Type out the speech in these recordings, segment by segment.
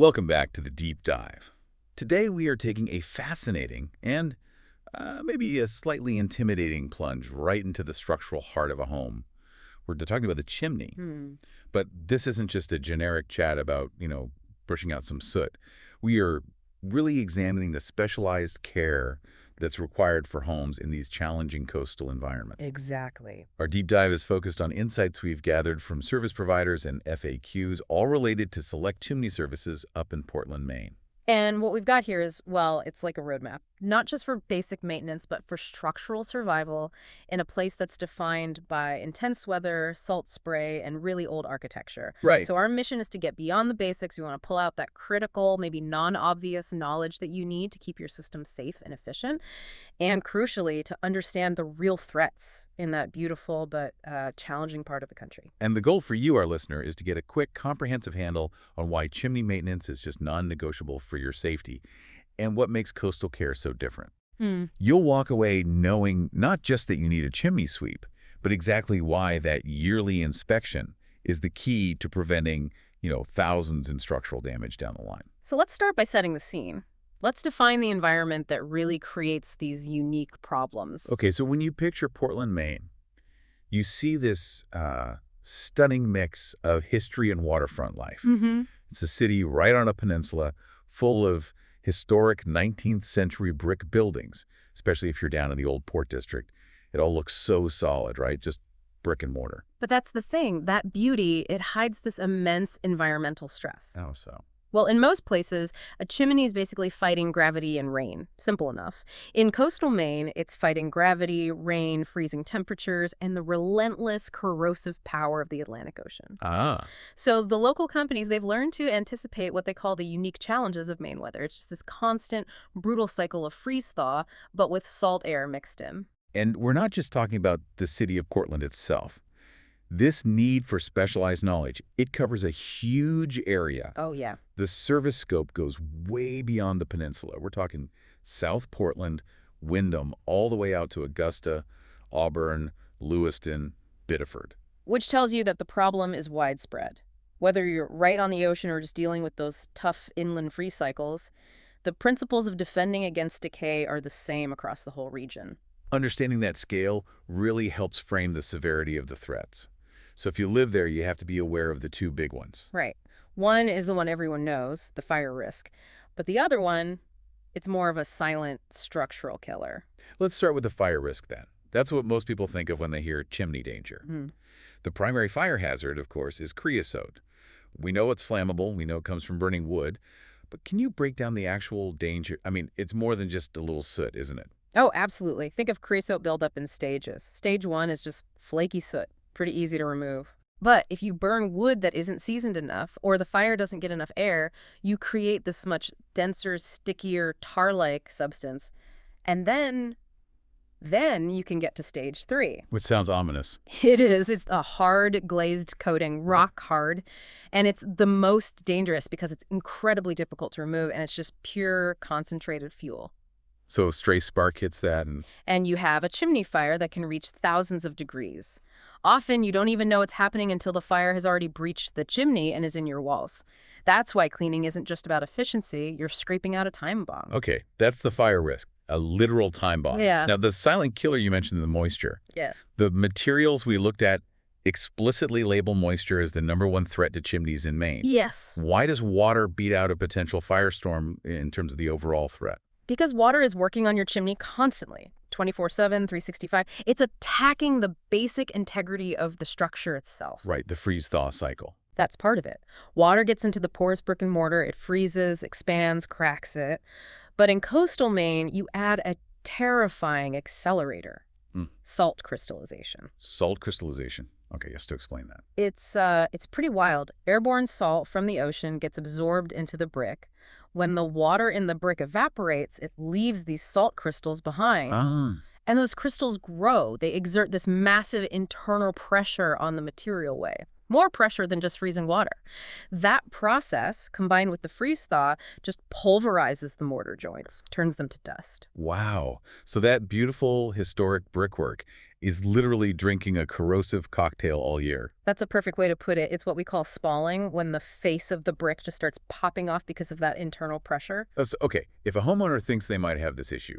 Welcome back to the Deep Dive. Today we are taking a fascinating and maybe a slightly intimidating plunge right into the structural heart of a home. We're talking about the chimney. But this isn't just a generic chat about, brushing out some soot. We are really examining the specialized care that's required for homes in these challenging coastal environments. Exactly. Our deep dive is focused on insights we've gathered from service providers and FAQs, all related to select chimney services up in Portland, Maine. And what we've got here is, well, it's like a roadmap, not just for basic maintenance, but for structural survival in a place that's defined by intense weather, salt spray, and really old architecture. Right. So our mission is to get beyond the basics. We want to pull out that critical, maybe non-obvious knowledge that you need to keep your system safe and efficient, and crucially, to understand the real threats in that beautiful but challenging part of the country. And the goal for you, our listener, is to get a quick, comprehensive handle on why chimney maintenance is just non-negotiable for your safety and what makes coastal care so different. You'll walk away knowing not just that you need a chimney sweep, but exactly why that yearly inspection is the key to preventing, thousands in structural damage down the line. So let's start by setting the scene. Let's define the environment that really creates these unique problems. Okay, so when you picture Portland, Maine, you see this stunning mix of history and waterfront life. It's a city right on a peninsula full of historic 19th century brick buildings, especially if you're down in the old Port District. It all looks so solid, right? Just brick and mortar. But that's the thing. That beauty, it hides this immense environmental stress. Oh, so. Well, in most places, a chimney is basically fighting gravity and rain. Simple enough. In coastal Maine, it's fighting gravity, rain, freezing temperatures, and the relentless corrosive power of the Atlantic Ocean. So the local companies, they've learned to anticipate what they call the unique challenges of Maine weather. It's just this constant, brutal cycle of freeze-thaw, but with salt air mixed in. And we're not just talking about the city of Portland itself. This need for specialized knowledge, it covers a huge area. Oh, yeah. The service scope goes way beyond the peninsula. We're talking South Portland, Windham, all the way out to Augusta, Auburn, Lewiston, Biddeford. Which tells you that the problem is widespread. Whether you're right on the ocean or just dealing with those tough inland freeze cycles, the principles of defending against decay are the same across the whole region. Understanding that scale really helps frame the severity of the threats. So if you live there, you have to be aware of the two big ones. Right. One is the one everyone knows, the fire risk. But the other one, it's more of a silent structural killer. Let's start with the fire risk then. That's what most people think of when they hear chimney danger. The primary fire hazard, of course, is creosote. We know it's flammable. We know it comes from burning wood. But can you break down the actual danger? I mean, it's more than just a little soot, isn't it? Oh, absolutely. Think of creosote buildup in stages. Stage 1 is just flaky soot. Pretty easy to remove. But if you burn wood that isn't seasoned enough, or the fire doesn't get enough air, you create this much denser, stickier, tar-like substance. And then you can get to stage 3. Which sounds ominous. It is. It's a hard glazed coating, rock hard. And it's the most dangerous because it's incredibly difficult to remove, and it's just pure concentrated fuel. So a stray spark hits that And you have a chimney fire that can reach thousands of degrees. Often, you don't even know it's happening until the fire has already breached the chimney and is in your walls. That's why cleaning isn't just about efficiency. You're scraping out a time bomb. Okay, that's the fire risk, a literal time bomb. Yeah. Now, the silent killer you mentioned, the moisture. Yeah. The materials we looked at explicitly label moisture as the /1 threat to chimneys in Maine. Yes. Why does water beat out a potential firestorm in terms of the overall threat? Because water is working on your chimney constantly, 24/7, 365. It's attacking the basic integrity of the structure itself. Right, the freeze-thaw cycle. That's part of it. Water gets into the porous brick and mortar, it freezes, expands, cracks it. But in coastal Maine, you add a terrifying accelerator, salt crystallization. Salt crystallization. Okay, yes, to explain that. It's pretty wild. Airborne salt from the ocean gets absorbed into the brick. When the water in the brick evaporates, it leaves these salt crystals behind. And those crystals grow. They exert this massive internal pressure on the material way. more pressure than just freezing water. That process, combined with the freeze-thaw, just pulverizes the mortar joints, turns them to dust. Wow. So that beautiful historic brickwork is literally drinking a corrosive cocktail all year. That's a perfect way to put it. It's what we call spalling, when the face of the brick just starts popping off because of that internal pressure. Okay, if a homeowner thinks they might have this issue,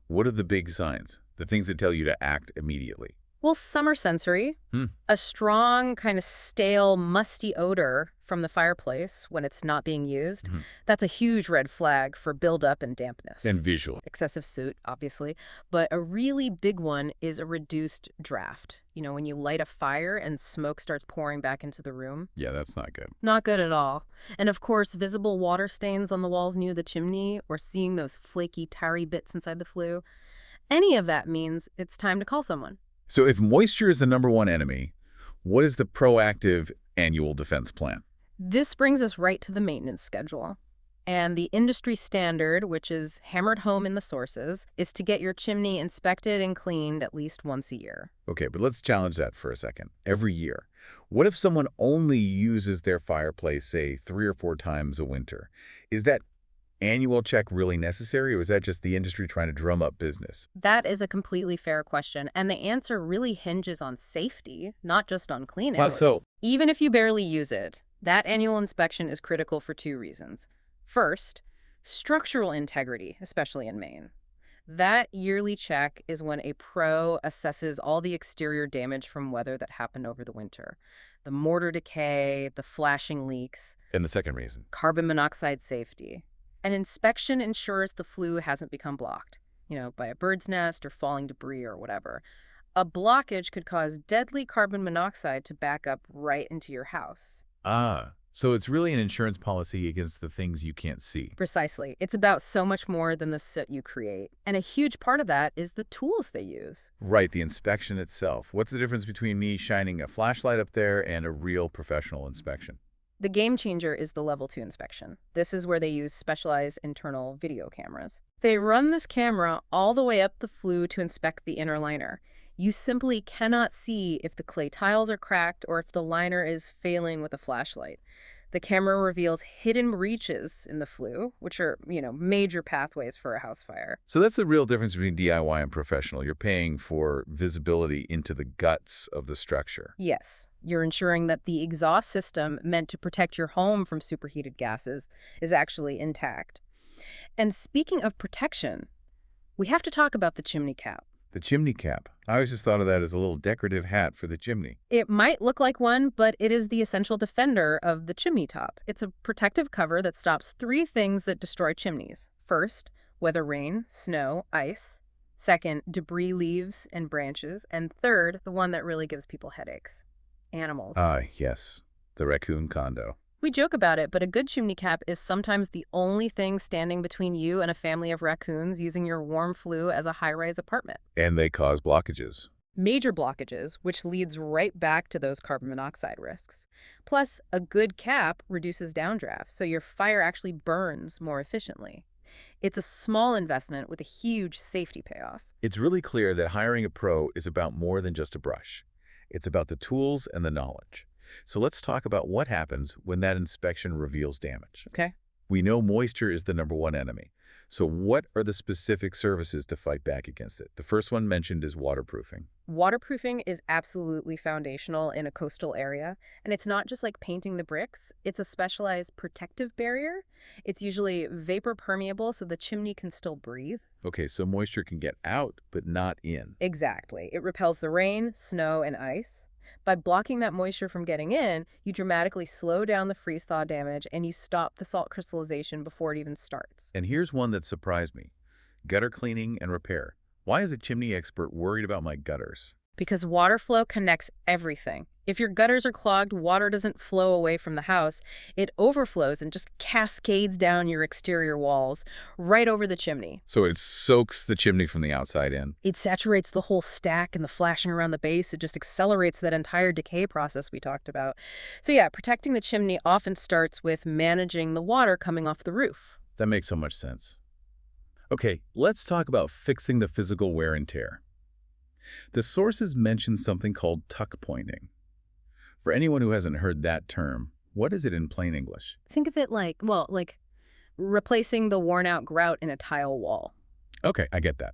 what are the big signs? The things that tell you to act immediately? Well, some are sensory. Hmm. A strong, kind of stale, musty odor from the fireplace when it's not being used, Mhm. that's a huge red flag for buildup and dampness. And visual. Excessive soot, obviously. But a really big one is a reduced draft. You know, when you light a fire and smoke starts pouring back into the room. Yeah, that's not good. Not good at all. And of course, visible water stains on the walls near the chimney or seeing those flaky, tarry bits inside the flue. Any of that means it's time to call someone. So if moisture is the #1 enemy, what is the proactive annual defense plan? This brings us right to the maintenance schedule. And the industry standard, which is hammered home in the sources, is to get your chimney inspected and cleaned at least once a year. Okay, but let's challenge that for a second. Every year. What if someone only uses their fireplace, say, 3 or 4 times a winter? Is that annual check really necessary, or is that just the industry trying to drum up business? That is a completely fair question, and the answer really hinges on safety, not just on cleaning. How so? Even if you barely use it, that annual inspection is critical for 2 reasons. First, structural integrity, especially in Maine. That yearly check is when a pro assesses all the exterior damage from weather that happened over the winter. The mortar decay, the flashing leaks, And the second reason? carbon monoxide safety. An inspection ensures the flue hasn't become blocked, by a bird's nest or falling debris or whatever. A blockage could cause deadly carbon monoxide to back up right into your house. So it's really an insurance policy against the things you can't see. Precisely. It's about so much more than the soot you create. And a huge part of that is the tools they use. Right, the inspection itself. What's the difference between me shining a flashlight up there and a real professional inspection? The game changer is the level 2 inspection. This is where they use specialized internal video cameras. They run this camera all the way up the flue to inspect the inner liner. You simply cannot see if the clay tiles are cracked or if the liner is failing with a flashlight. The camera reveals hidden breaches in the flue, which are, major pathways for a house fire. So that's the real difference between DIY and professional. You're paying for visibility into the guts of the structure. Yes, you're ensuring that the exhaust system meant to protect your home from superheated gases is actually intact. And speaking of protection, we have to talk about the chimney cap. The chimney cap. I always just thought of that as a little decorative hat for the chimney. It might look like one, but it is the essential defender of the chimney top. It's a protective cover that stops 3 things that destroy chimneys. First, weather, rain, snow, ice. Second, debris, leaves, and branches. And third, the one that really gives people headaches: animals. Yes. The raccoon condo. We joke about it, but a good chimney cap is sometimes the only thing standing between you and a family of raccoons using your warm flue as a high-rise apartment. And they cause blockages. Major blockages, which leads right back to those carbon monoxide risks. Plus, a good cap reduces downdraft, so your fire actually burns more efficiently. It's a small investment with a huge safety payoff. It's really clear that hiring a pro is about more than just a brush. It's about the tools and the knowledge. So let's talk about what happens when that inspection reveals damage. Okay. We know moisture is the #1 enemy. So what are the specific services to fight back against it? The first one mentioned is waterproofing. Waterproofing is absolutely foundational in a coastal area, and it's not just like painting the bricks. It's a specialized protective barrier. It's usually vapor permeable so the chimney can still breathe. Okay, so moisture can get out, but not in. Exactly. It repels the rain, snow, and ice. By blocking that moisture from getting in, you dramatically slow down the freeze-thaw damage and you stop the salt crystallization before it even starts. And here's one that surprised me. Gutter cleaning and repair. Why is a chimney expert worried about my gutters? Because water flow connects everything. If your gutters are clogged, water doesn't flow away from the house. It overflows and just cascades down your exterior walls, right over the chimney. So it soaks the chimney from the outside in. It saturates the whole stack and the flashing around the base. It just accelerates that entire decay process we talked about. So yeah, protecting the chimney often starts with managing the water coming off the roof. That makes so much sense. Okay, let's talk about fixing the physical wear and tear. The sources mention something called tuck pointing. For anyone who hasn't heard that term, what is it in plain English? Think of it like, well, like replacing the worn-out grout in a tile wall. Okay, I get that.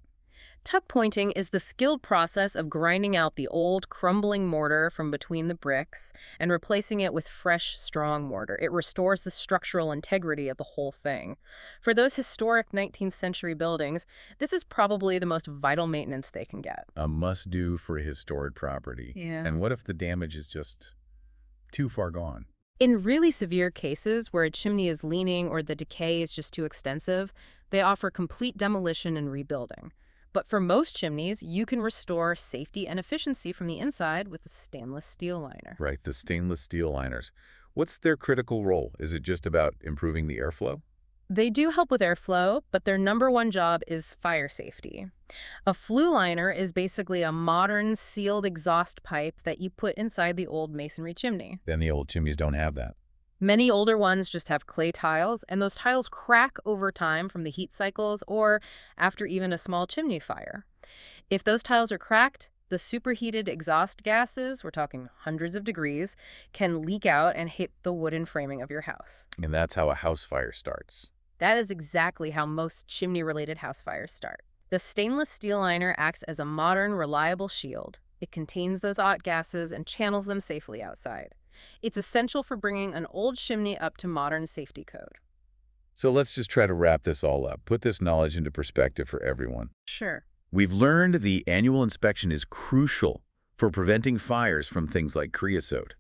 Tuck pointing is the skilled process of grinding out the old, crumbling mortar from between the bricks and replacing it with fresh, strong mortar. It restores the structural integrity of the whole thing. For those historic 19th century buildings, this is probably the most vital maintenance they can get. A must-do for a historic property. Yeah. And what if the damage is just too far gone? In really severe cases where a chimney is leaning or the decay is just too extensive, they offer complete demolition and rebuilding. But for most chimneys, you can restore safety and efficiency from the inside with a stainless steel liner. Right, the stainless steel liners. What's their critical role? Is it just about improving the airflow? They do help with airflow, but their number one job is fire safety. A flue liner is basically a modern sealed exhaust pipe that you put inside the old masonry chimney. Then the old chimneys don't have that. Many older ones just have clay tiles, and those tiles crack over time from the heat cycles or after even a small chimney fire. If those tiles are cracked, the superheated exhaust gases, we're talking hundreds of degrees, can leak out and hit the wooden framing of your house. And that's how a house fire starts. That is exactly how most chimney-related house fires start. The stainless steel liner acts as a modern, reliable shield. It contains those hot gases and channels them safely outside. It's essential for bringing an old chimney up to modern safety code. So let's just try to wrap this all up, put this knowledge into perspective for everyone. Sure. We've learned the annual inspection is crucial for preventing fires from things like creosote.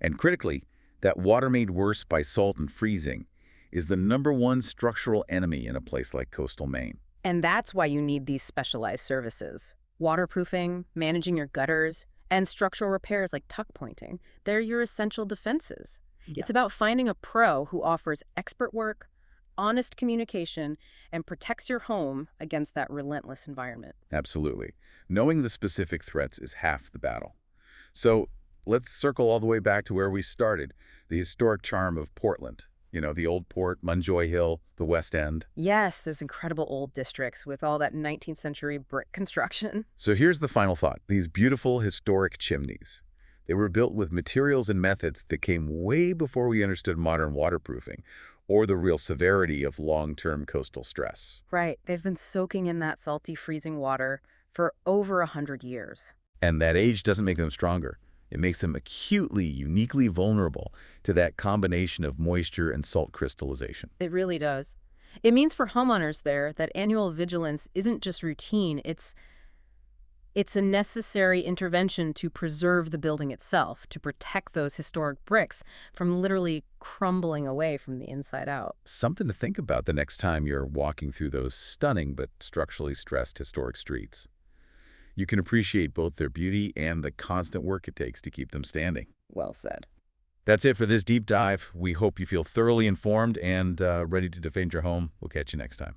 And critically, that water made worse by salt and freezing is the #1 structural enemy in a place like coastal Maine. And that's why you need these specialized services. Waterproofing, managing your gutters, and structural repairs like tuck pointing. They're your essential defenses. It's about finding a pro who offers expert work, honest communication, and protects your home against that relentless environment. Absolutely. Knowing the specific threats is half the battle. So let's circle all the way back to where we started, the historic charm of Portland. You know, the Old Port, Munjoy Hill, the West End. Yes, those incredible old districts with all that 19th century brick construction. So here's the final thought. These beautiful historic chimneys. They were built with materials and methods that came way before we understood modern waterproofing or the real severity of long-term coastal stress. Right, they've been soaking in that salty, freezing water for over 100 years. And that age doesn't make them stronger. It makes them acutely, uniquely vulnerable to that combination of moisture and salt crystallization. It really does. It means for homeowners there that annual vigilance isn't just routine, it's a necessary intervention to preserve the building itself, to protect those historic bricks from literally crumbling away from the inside out. Something to think about the next time you're walking through those stunning but structurally stressed historic streets. You can appreciate both their beauty and the constant work it takes to keep them standing. Well said. That's it for this deep dive. We hope you feel thoroughly informed and ready to defend your home. We'll catch you next time.